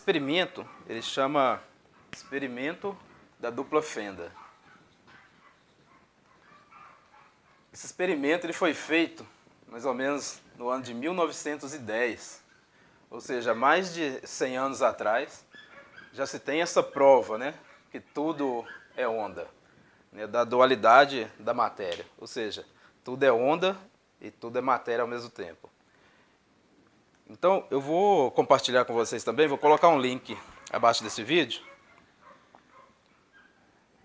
Experimento, ele chama experimento da dupla fenda. Esse experimento ele foi feito mais ou menos no ano de 1910, ou seja, mais de 100 anos atrás, já se tem essa prova, né, que tudo é onda, né, da dualidade da matéria, ou seja, tudo é onda e tudo é matéria ao mesmo tempo. Então eu vou compartilhar com vocês também, vou colocar um link abaixo desse vídeo,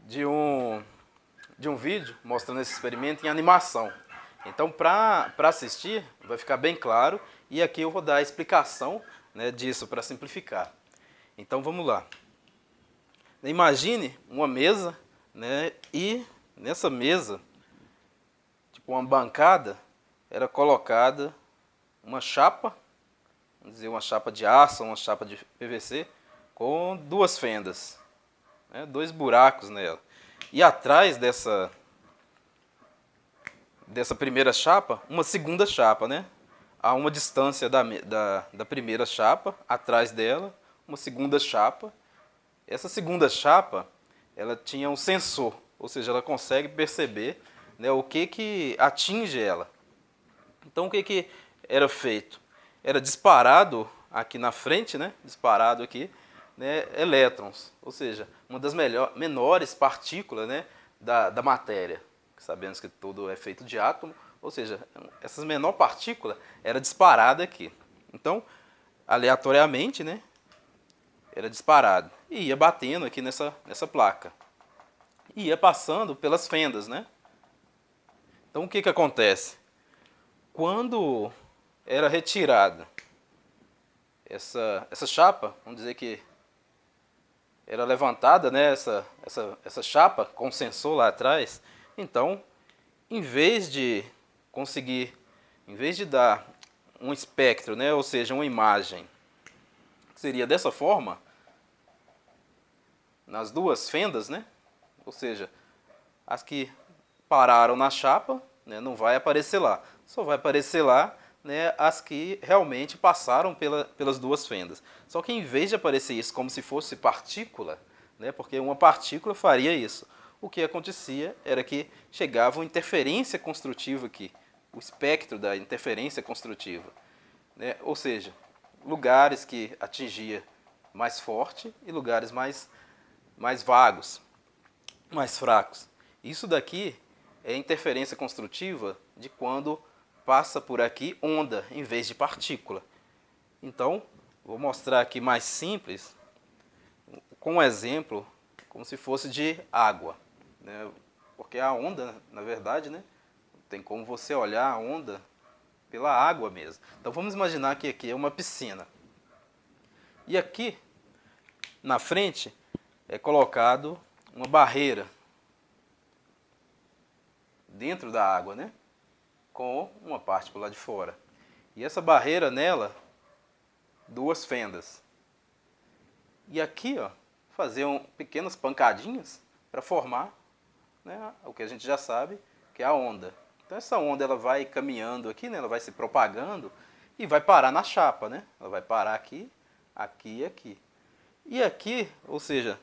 de um vídeo mostrando esse experimento em animação. Então, para assistir, vai ficar bem claro, e aqui eu vou dar a explicação, né, disso para simplificar. Então, vamos lá. Imagine uma mesa, né, e nessa mesa, tipo uma bancada, era colocada uma chapa, vamos dizer uma chapa de aço, uma chapa de PVC, com duas fendas, né, dois buracos nela. E atrás dessa primeira chapa, uma segunda chapa, né? A uma distância da primeira chapa, atrás dela, uma segunda chapa. Essa segunda chapa, ela tinha um sensor, ou seja, ela consegue perceber, né, o que atinge ela. Então, o que era feito? Era disparado aqui na frente, né? Disparado aqui, né, elétrons, ou seja, uma das menores partículas, né, da matéria. Sabemos que tudo é feito de átomo, ou seja, essa menor partícula era disparada aqui. Então, aleatoriamente, né, era disparado e ia batendo aqui nessa placa. E ia passando pelas fendas, né? Então, o que acontece? Quando era retirada essa chapa, vamos dizer que era levantada, né, essa chapa com sensor lá atrás, então, em vez de dar um espectro, né, ou seja, uma imagem, que seria dessa forma, nas duas fendas, né, ou seja, as que pararam na chapa, né, não vai aparecer lá, só vai aparecer lá, né, as que realmente passaram pelas duas fendas. Só que em vez de aparecer isso como se fosse partícula, né, porque uma partícula faria isso, o que acontecia era que chegava uma interferência construtiva aqui, o espectro da interferência construtiva, né? Ou seja, lugares que atingia mais forte e lugares mais vagos, mais fracos. Isso daqui é interferência construtiva de quando passa por aqui onda em vez de partícula. Então, vou mostrar aqui mais simples, com um exemplo, como se fosse de água, né? Porque a onda, na verdade, né, tem como você olhar a onda pela água mesmo. Então vamos imaginar que aqui é uma piscina. E aqui, na frente, é colocado uma barreira dentro da água, né, com uma parte por lá de fora. E essa barreira nela, duas fendas. E aqui, ó, fazer pequenas pancadinhas para formar, né, o que a gente já sabe, que é a onda. Então essa onda ela vai caminhando aqui, né, ela vai se propagando e vai parar na chapa, né? Ela vai parar aqui, aqui e aqui. E aqui, ou seja,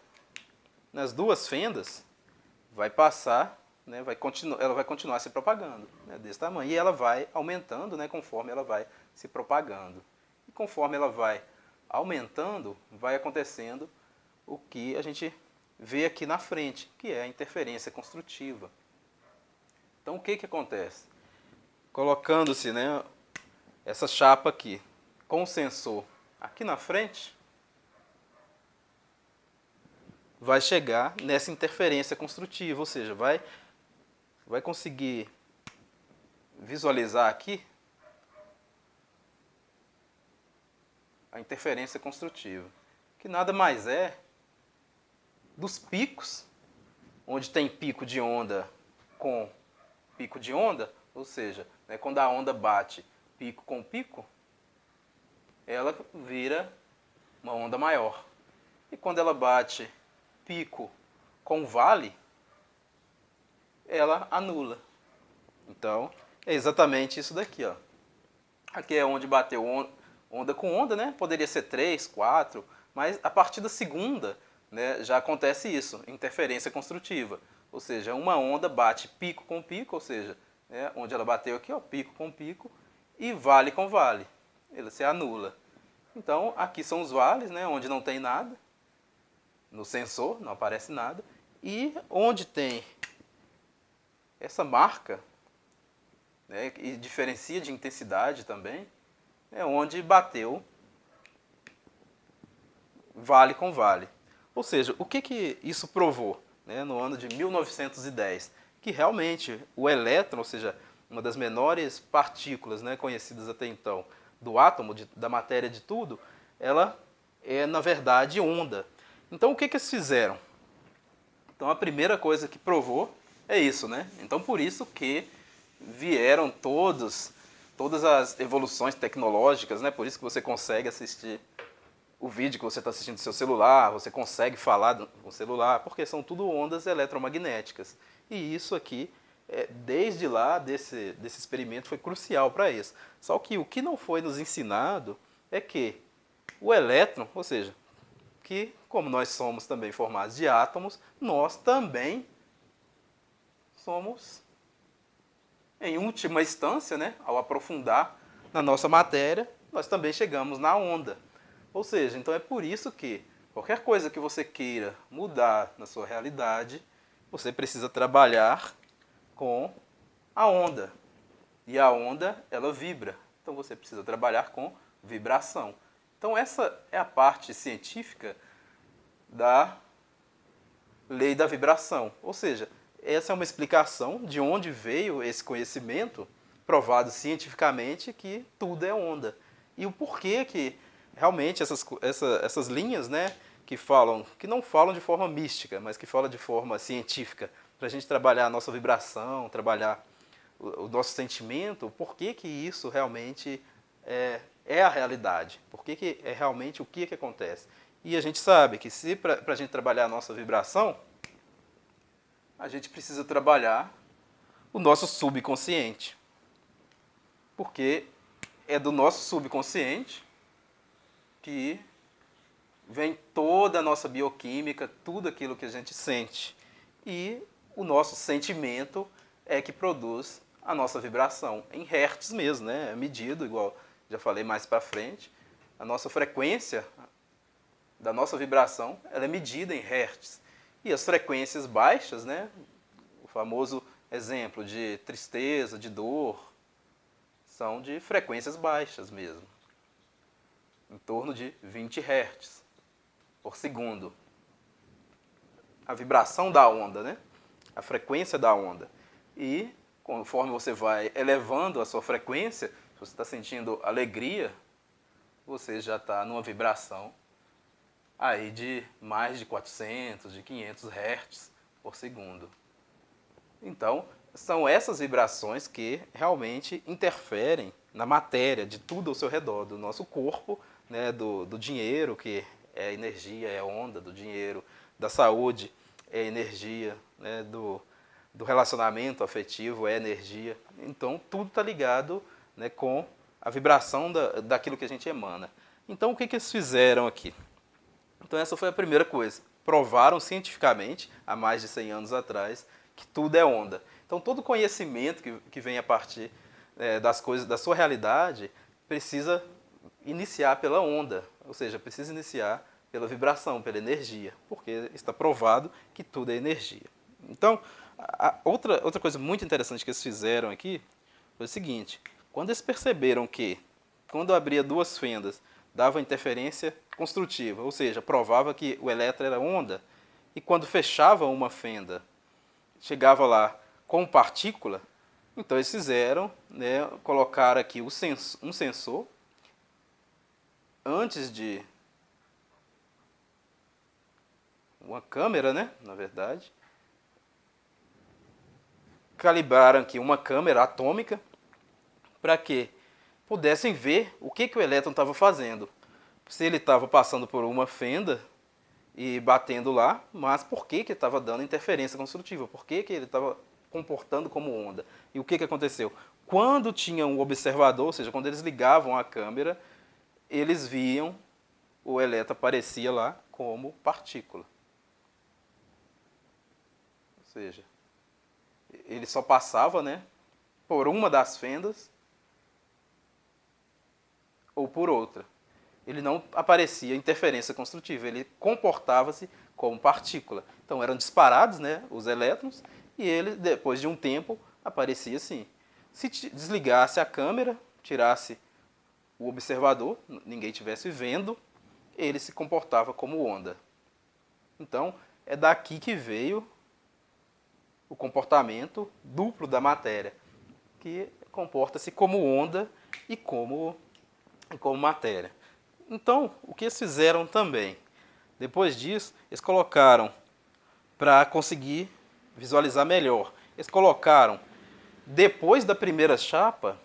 nas duas fendas, vai passar, né, ela vai continuar se propagando, né, desse tamanho. E ela vai aumentando, né, conforme ela vai se propagando. E conforme ela vai aumentando, vai acontecendo o que a gente vê aqui na frente, que é a interferência construtiva. Então o que acontece? Colocando-se, né, essa chapa aqui com o sensor aqui na frente, vai chegar nessa interferência construtiva, ou seja, vai conseguir visualizar aqui a interferência construtiva, que nada mais é dos picos, onde tem pico de onda com pico de onda, ou seja, né, quando a onda bate pico com pico, ela vira uma onda maior. E quando ela bate pico com vale, ela anula. Então, é exatamente isso daqui, ó. Aqui é onde bateu onda com onda, né? Poderia ser 3, 4, Mas a partir da segunda, né, já acontece isso, interferência construtiva. Ou seja, uma onda bate pico com pico, ou seja, né, onde ela bateu aqui, ó, pico com pico, e vale com vale. Ele se anula. Então, aqui são os vales, né, onde não tem nada. No sensor não aparece nada. E onde tem essa marca, né, e diferencia de intensidade também, é onde bateu vale com vale. Ou seja, o que isso provou, né, no ano de 1910? Que realmente o elétron, ou seja, uma das menores partículas, né, conhecidas até então, do átomo, da matéria de tudo, ela é, na verdade, onda. Então, o que eles fizeram? Então, a primeira coisa que provou é isso, né? Então, por isso que vieram todas as evoluções tecnológicas, né? Por isso que você consegue assistir o vídeo que você está assistindo do seu celular, você consegue falar com o celular, porque são tudo ondas eletromagnéticas. E isso aqui, desde lá, desse experimento, foi crucial para isso. Só que o que não foi nos ensinado é que o elétron, ou seja, que como nós somos também formados de átomos, nós também somos, em última instância, né, ao aprofundar na nossa matéria, nós também chegamos na onda. Ou seja, então é por isso que qualquer coisa que você queira mudar na sua realidade, você precisa trabalhar com a onda. E a onda, ela vibra. Então você precisa trabalhar com vibração. Então essa é a parte científica da lei da vibração. Ou seja, essa é uma explicação de onde veio esse conhecimento provado cientificamente que tudo é onda. E o porquê que realmente essas linhas, né, que não falam de forma mística, mas que falam de forma científica, para a gente trabalhar a nossa vibração, trabalhar o nosso sentimento, por que isso realmente é a realidade, por que é realmente o que acontece. E a gente sabe que se para a gente trabalhar a nossa vibração, a gente precisa trabalhar o nosso subconsciente. Porque é do nosso subconsciente que vem toda a nossa bioquímica, tudo aquilo que a gente sente. E o nosso sentimento é que produz a nossa vibração, em hertz mesmo, né? É medido, igual já falei mais para frente. A nossa frequência da nossa vibração, ela é medida em hertz. E as frequências baixas, né? O famoso exemplo de tristeza, de dor, são de frequências baixas mesmo, em torno de 20 Hz por segundo. A vibração da onda, né? A frequência da onda. E conforme você vai elevando a sua frequência, se você está sentindo alegria, você já está numa vibração aí de mais de 400, de 500 Hz por segundo. Então, são essas vibrações que realmente interferem na matéria de tudo ao seu redor, do nosso corpo, né, do dinheiro, que é energia, é onda, do dinheiro, da saúde, é energia, né, do relacionamento afetivo, é energia. Então, tudo está ligado, né, com a vibração daquilo que a gente emana. Então, o que eles fizeram aqui? Então, essa foi a primeira coisa. Provaram cientificamente, há mais de 100 anos atrás, que tudo é onda. Então, todo conhecimento que vem a partir das coisas, da sua realidade, precisa iniciar pela onda, ou seja, precisa iniciar pela vibração, pela energia, porque está provado que tudo é energia. Então, outra coisa muito interessante que eles fizeram aqui foi o seguinte: quando eles perceberam que, quando abria duas fendas, dava interferência construtiva, ou seja, provava que o elétron era onda, e quando fechava uma fenda, chegava lá com partícula, então eles fizeram, né, colocar aqui um sensor antes de uma câmera, né, na verdade, calibraram aqui uma câmera atômica para que pudessem ver o que o elétron estava fazendo. Se ele estava passando por uma fenda e batendo lá, mas por que estava dando interferência construtiva? Por que ele estava comportando como onda? E o que aconteceu? Quando tinha um observador, ou seja, quando eles ligavam a câmera, eles viam o elétron aparecia lá como partícula. Ou seja, ele só passava, né, por uma das fendas ou por outra. Ele não aparecia interferência construtiva, ele comportava-se como partícula. Então eram disparados, né, os elétrons e ele, depois de um tempo, aparecia assim. Se desligasse a câmera, tirasse o observador, ninguém estivesse vendo, ele se comportava como onda. Então é daqui que veio o comportamento duplo da matéria, que comporta-se como onda e como matéria. Então, o que eles fizeram também? Depois disso, eles colocaram, para conseguir visualizar melhor, eles colocaram, depois da primeira chapa,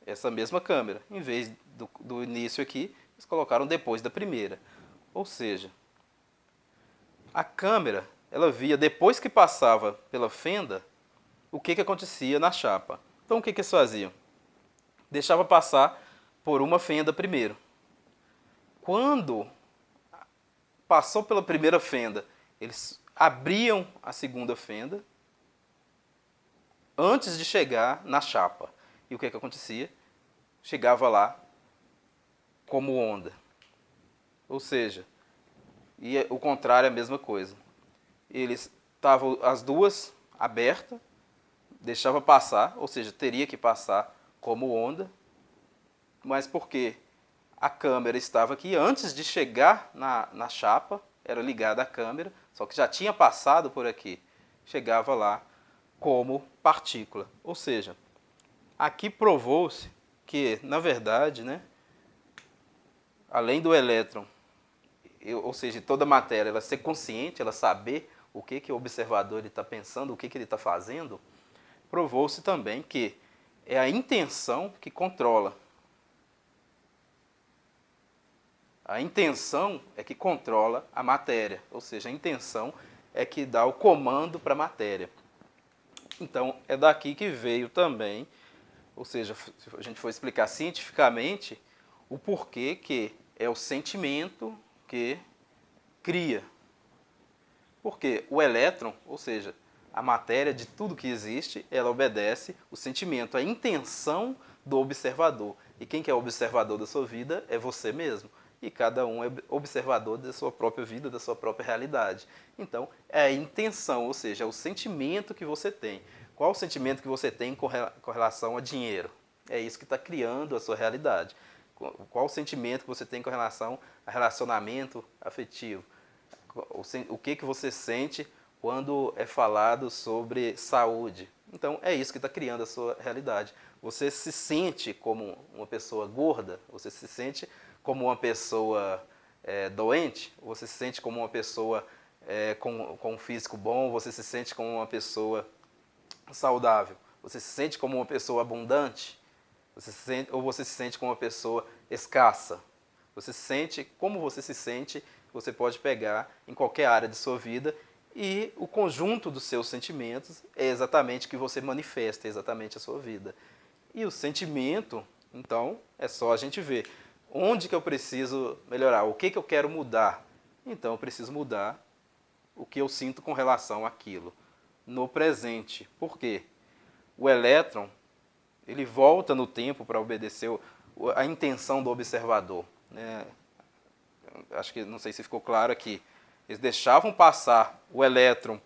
essa mesma câmera. Em vez do início aqui, eles colocaram depois da primeira. Ou seja, a câmera, ela via, depois que passava pela fenda, o que acontecia na chapa. Então, o que eles faziam? Deixava passar por uma fenda primeiro. Quando passou pela primeira fenda, eles abriam a segunda fenda antes de chegar na chapa. E o que acontecia? Chegava lá como onda. Ou seja, e o contrário é a mesma coisa. Eles estavam as duas abertas, deixava passar, ou seja, teria que passar como onda, mas porque a câmera estava aqui antes de chegar na chapa, era ligada a câmera, só que já tinha passado por aqui, chegava lá como partícula. Ou seja, aqui provou-se que, na verdade, né, além do elétron, ou seja, toda matéria, ela ser consciente, ela saber o que o observador está pensando, o que ele está fazendo, provou-se também que é a intenção que controla. A intenção é que controla a matéria, ou seja, a intenção é que dá o comando para a matéria. Então, é daqui que veio também, ou seja, se a gente for explicar cientificamente, o porquê que é o sentimento que cria. Porque o elétron, ou seja, a matéria de tudo que existe, ela obedece o sentimento, a intenção do observador. E quem que é o observador da sua vida é você mesmo. E cada um é observador da sua própria vida, da sua própria realidade. Então, é a intenção, ou seja, é o sentimento que você tem. Qual o sentimento que você tem com relação a dinheiro? É isso que está criando a sua realidade. Qual o sentimento que você tem com relação a relacionamento afetivo? O que você sente quando é falado sobre saúde? Então, é isso que está criando a sua realidade. Você se sente como uma pessoa gorda? Você se sente como uma pessoa doente? Você se sente como uma pessoa com um físico bom? Você se sente como uma pessoa saudável? Você se sente como uma pessoa abundante? Ou você se sente como uma pessoa escassa? Você se sente como você se sente, você pode pegar em qualquer área de sua vida e o conjunto dos seus sentimentos é exatamente o que você manifesta, é exatamente a sua vida. E o sentimento, então, é só a gente ver onde que eu preciso melhorar, o que eu quero mudar. Então, eu preciso mudar o que eu sinto com relação àquilo no presente. Por quê? O elétron, ele volta no tempo para obedecer a intenção do observador, né? Acho que, não sei se ficou claro aqui, eles deixavam passar o elétron,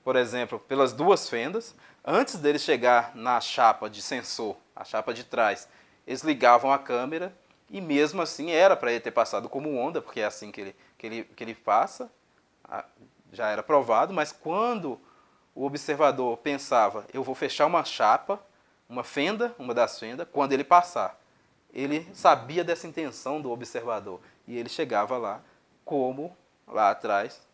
por exemplo, pelas duas fendas, antes dele chegar na chapa de sensor, a chapa de trás, eles ligavam a câmera e mesmo assim era para ele ter passado como onda, porque é assim que ele passa, já era provado, mas quando o observador pensava, eu vou fechar uma chapa, uma fenda, uma das fendas, quando ele passar, ele sabia dessa intenção do observador e ele chegava lá como lá atrás,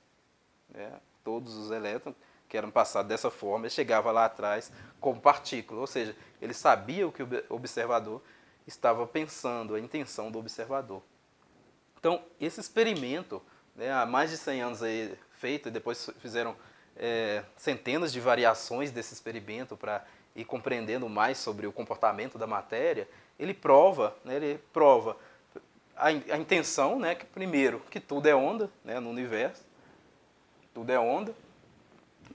né, todos os elétrons que eram passados dessa forma, ele chegava lá atrás como partícula, ou seja, ele sabia o que o observador estava pensando, a intenção do observador. Então, esse experimento, né, há mais de 100 anos aí feito, e depois fizeram centenas de variações desse experimento para ir compreendendo mais sobre o comportamento da matéria, ele prova a intenção, né, que primeiro, que tudo é onda, né, no universo, tudo é onda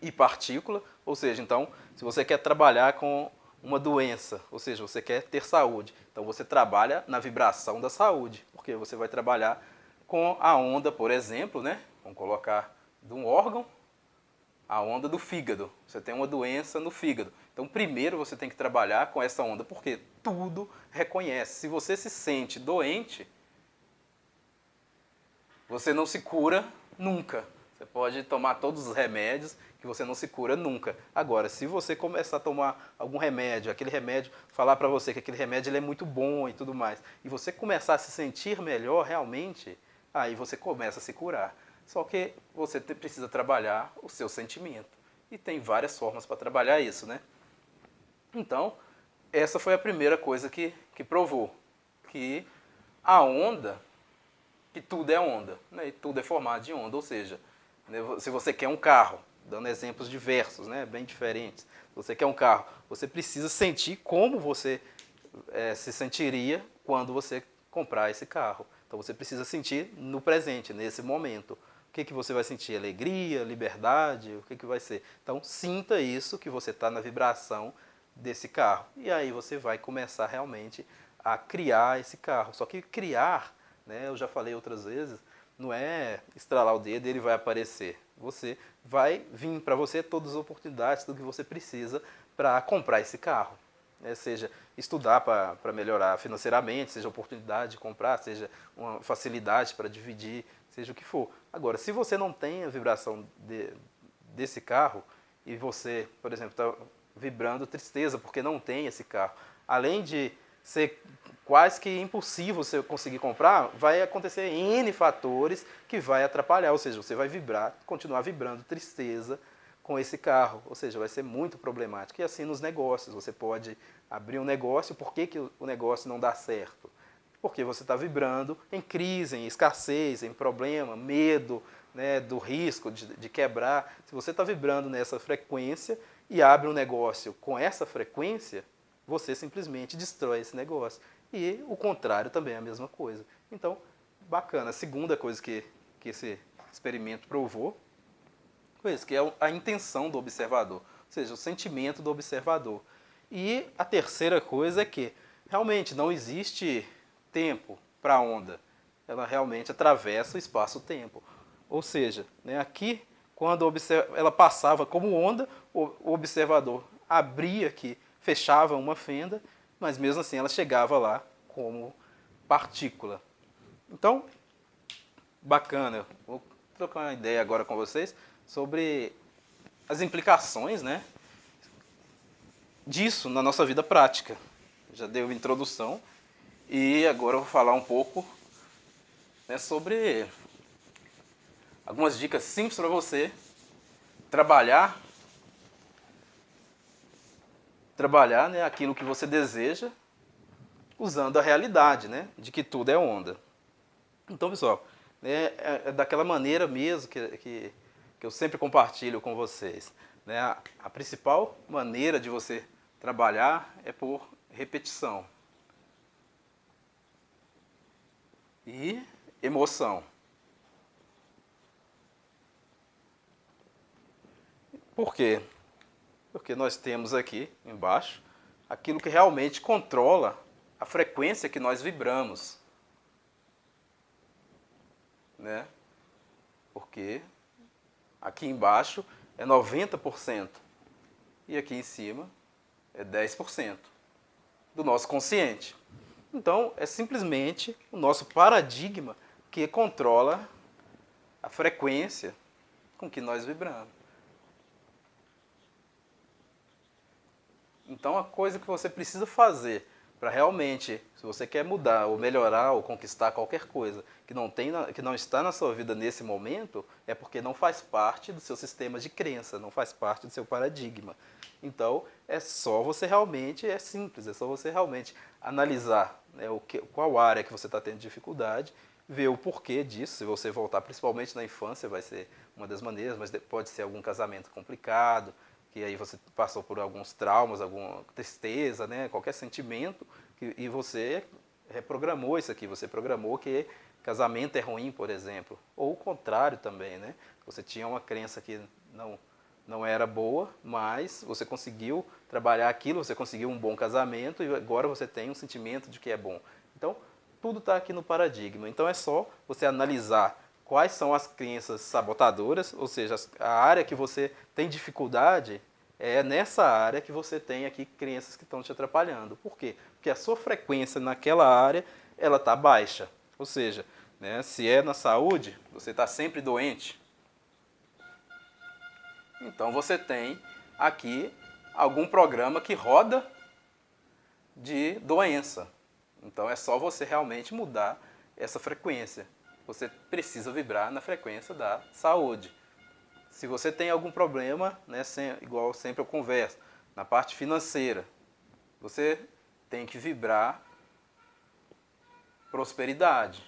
e partícula, ou seja, então, se você quer trabalhar com uma doença, ou seja, você quer ter saúde, então você trabalha na vibração da saúde, porque você vai trabalhar com a onda, por exemplo, né, vamos colocar de um órgão, a onda do fígado. Você tem uma doença no fígado. Então, primeiro você tem que trabalhar com essa onda, porque tudo reconhece. Se você se sente doente, você não se cura nunca. Você pode tomar todos os remédios que você não se cura nunca. Agora, se você começar a tomar algum remédio, aquele remédio, falar para você que aquele remédio ele é muito bom e tudo mais, e você começar a se sentir melhor realmente, aí você começa a se curar. Só que você precisa trabalhar o seu sentimento. E tem várias formas para trabalhar isso, né? Então, essa foi a primeira coisa que provou. Que a onda, que tudo é onda, né? E tudo é formado de onda. Ou seja, né, se você quer um carro, dando exemplos diversos, né, bem diferentes. Se você quer um carro, você precisa sentir como você se sentiria quando você comprar esse carro. Então você precisa sentir no presente, nesse momento. O que você vai sentir? Alegria, liberdade? O que vai ser? Então sinta isso, que você está na vibração desse carro. E aí você vai começar realmente a criar esse carro. Só que criar, né, eu já falei outras vezes, não é estralar o dedo e ele vai aparecer. Você vai vir para você todas as oportunidades do que você precisa para comprar esse carro. Seja estudar para melhorar financeiramente, seja oportunidade de comprar, seja uma facilidade para dividir, seja o que for. Agora, se você não tem a vibração desse carro e você, por exemplo, está vibrando tristeza porque não tem esse carro, além de ser quase que impossível você conseguir comprar, vai acontecer N fatores que vai atrapalhar, ou seja, você vai continuar vibrando tristeza com esse carro, ou seja, vai ser muito problemático. E assim nos negócios, você pode abrir um negócio, por que o negócio não dá certo? Porque você está vibrando em crise, em escassez, em problema, medo, né, do risco de quebrar. Se você está vibrando nessa frequência e abre um negócio com essa frequência, você simplesmente destrói esse negócio. E o contrário também é a mesma coisa. Então, bacana. A segunda coisa que esse experimento provou foi isso, que é a intenção do observador, ou seja, o sentimento do observador. E a terceira coisa é que realmente não existe tempo para a onda. Ela realmente atravessa o espaço-tempo. Ou seja, né, aqui, quando ela passava como onda, o observador abria aqui, fechava uma fenda, mas mesmo assim ela chegava lá como partícula. Então, bacana. Vou trocar uma ideia agora com vocês sobre as implicações, né, disso na nossa vida prática. Já dei uma introdução e agora eu vou falar um pouco, né, sobre algumas dicas simples para você trabalhar, né, aquilo que você deseja usando a realidade, né, de que tudo é onda. Então, pessoal, né, é daquela maneira mesmo que eu sempre compartilho com vocês. Né, a principal maneira de você trabalhar é por repetição e emoção. Por quê? Porque nós temos aqui embaixo aquilo que realmente controla a frequência que nós vibramos. Né? Porque aqui embaixo é 90% e aqui em cima é 10% do nosso consciente. Então, é simplesmente o nosso paradigma que controla a frequência com que nós vibramos. Então, a coisa que você precisa fazer para realmente, se você quer mudar ou melhorar ou conquistar qualquer coisa que não está na sua vida nesse momento, é porque não faz parte do seu sistema de crença, não faz parte do seu paradigma. Então, é só você realmente, é simples, é só você realmente analisar, né, qual área que você está tendo dificuldade, ver o porquê disso. Se você voltar principalmente na infância, vai ser uma das maneiras, mas pode ser algum casamento complicado, que aí você passou por alguns traumas, alguma tristeza, né, qualquer sentimento, e você reprogramou isso aqui, você programou que casamento é ruim, por exemplo, ou o contrário também, né? Você tinha uma crença que não era boa, mas você conseguiu trabalhar aquilo, você conseguiu um bom casamento e agora você tem um sentimento de que é bom. Então, tudo está aqui no paradigma. Então, é só você analisar quais são as crenças sabotadoras, ou seja, a área que você tem dificuldade, é nessa área que você tem aqui crenças que estão te atrapalhando. Por quê? Porque a sua frequência naquela área ela está baixa. Ou seja, né, se é na saúde, você está sempre doente, então você tem aqui algum programa que roda de doença. Então é só você realmente mudar essa frequência. Você precisa vibrar na frequência da saúde. Se você tem algum problema, né, igual sempre eu converso, na parte financeira, você tem que vibrar prosperidade.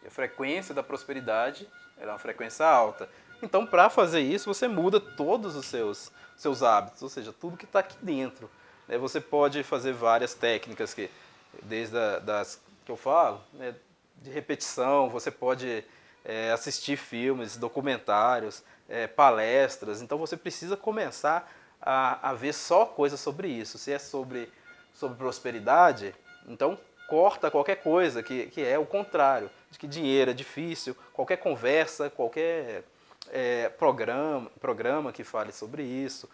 E a frequência da prosperidade é uma frequência alta. Então, para fazer isso, você muda todos os seus hábitos, ou seja, tudo que está aqui dentro. Você pode fazer várias técnicas, desde das que eu falo, né, de repetição, você pode assistir filmes, documentários, palestras. Então, você precisa começar a ver só coisas sobre isso. Se é sobre prosperidade, então corta qualquer coisa que é o contrário, de que dinheiro é difícil, qualquer conversa, qualquer programa que fale sobre isso,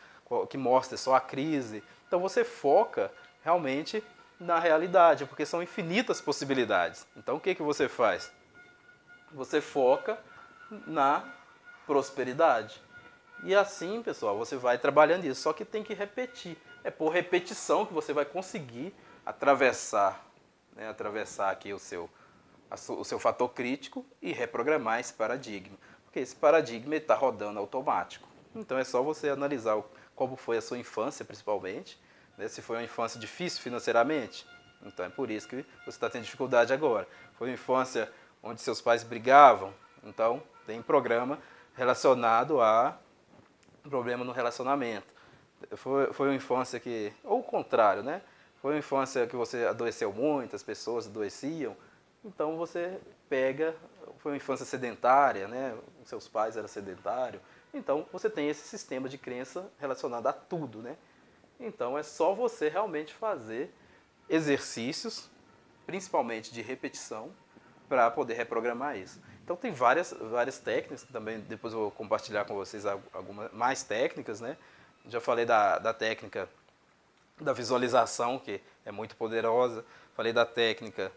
que mostre só a crise. Então você foca realmente na realidade, porque são infinitas possibilidades. Então o que você faz? Você foca na prosperidade. E assim, pessoal, você vai trabalhando isso, só que tem que repetir. É por repetição que você vai conseguir atravessar aqui o seu fator crítico e reprogramar esse paradigma. Porque esse paradigma está rodando automático. Então é só você analisar como foi a sua infância, principalmente, né? Se foi uma infância difícil financeiramente, então é por isso que você está tendo dificuldade agora. Foi uma infância onde seus pais brigavam, então tem programa relacionado a problema no relacionamento. Foi uma infância que, ou o contrário, né? Foi uma infância que você adoeceu muito, as pessoas adoeciam, então você pega, foi uma infância sedentária, né? Os seus pais eram sedentários, então você tem esse sistema de crença relacionado a tudo, né? Então é só você realmente fazer exercícios, principalmente de repetição, para poder reprogramar isso. Então tem várias técnicas, que também depois eu vou compartilhar com vocês algumas mais técnicas, né? Já falei da técnica da visualização, que é muito poderosa. Falei da técnica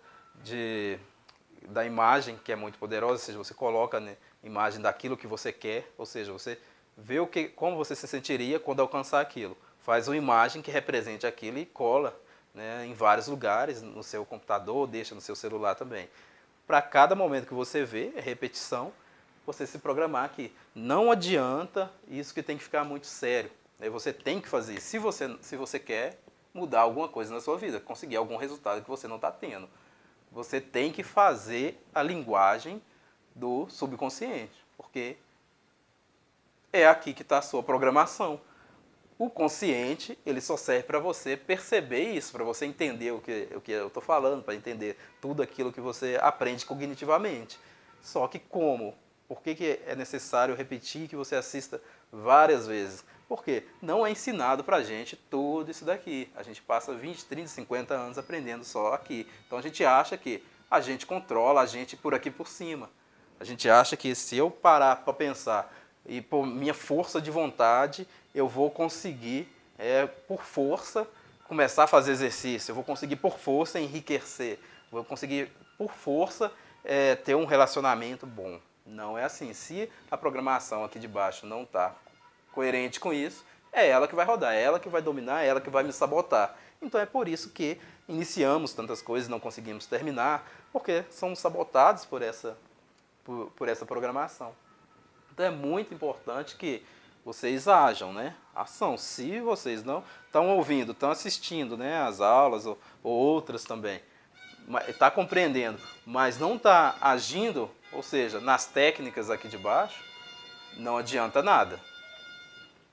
da imagem, que é muito poderosa, ou seja, você coloca, né, imagem daquilo que você quer, ou seja, você vê como você se sentiria quando alcançar aquilo. Faz uma imagem que represente aquilo e cola, né, em vários lugares, no seu computador, deixa no seu celular também. Para cada momento que você vê, é repetição, você se programar que não adianta isso, que tem que ficar muito sério. Você tem que fazer isso. Se você quer mudar alguma coisa na sua vida, conseguir algum resultado que você não está tendo, você tem que fazer a linguagem do subconsciente, porque é aqui que está a sua programação. O consciente, ele só serve para você perceber isso, para você entender o que eu estou falando, para entender tudo aquilo que você aprende cognitivamente. Só que como? Por que é necessário repetir, que você assista várias vezes? Porque não é ensinado para a gente tudo isso daqui. A gente passa 20, 30, 50 anos aprendendo só aqui. Então a gente acha que a gente controla a gente por aqui por cima. A gente acha que se eu parar para pensar e por minha força de vontade, eu vou conseguir, por força, começar a fazer exercício. Eu vou conseguir, por força, enriquecer. Vou conseguir, por força, ter um relacionamento bom. Não é assim. Se a programação aqui de baixo não está coerente com isso, é ela que vai rodar, é ela que vai dominar, é ela que vai me sabotar. Então é por isso que iniciamos tantas coisas e não conseguimos terminar, porque somos sabotados por essa programação. Então é muito importante que vocês ajam, né? Ação. Se vocês não estão ouvindo, estão assistindo, né, as aulas ou outras também, está compreendendo, mas não está agindo, ou seja, nas técnicas aqui de baixo, não adianta nada.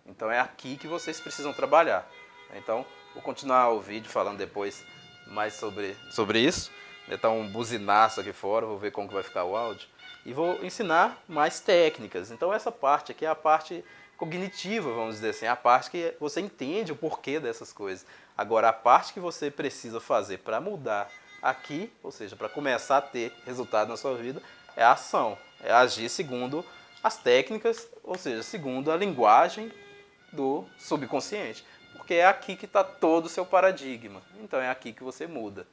Então é aqui que vocês precisam trabalhar. Então vou continuar o vídeo falando depois mais sobre isso. Tá um buzinaço aqui fora, vou ver como que vai ficar o áudio. E vou ensinar mais técnicas. Então essa parte aqui é a parte cognitiva, vamos dizer assim, a parte que você entende o porquê dessas coisas. Agora, a parte que você precisa fazer para mudar aqui, ou seja, para começar a ter resultado na sua vida, é a ação. É agir segundo as técnicas, ou seja, segundo a linguagem do subconsciente. Porque é aqui que está todo o seu paradigma. Então é aqui que você muda.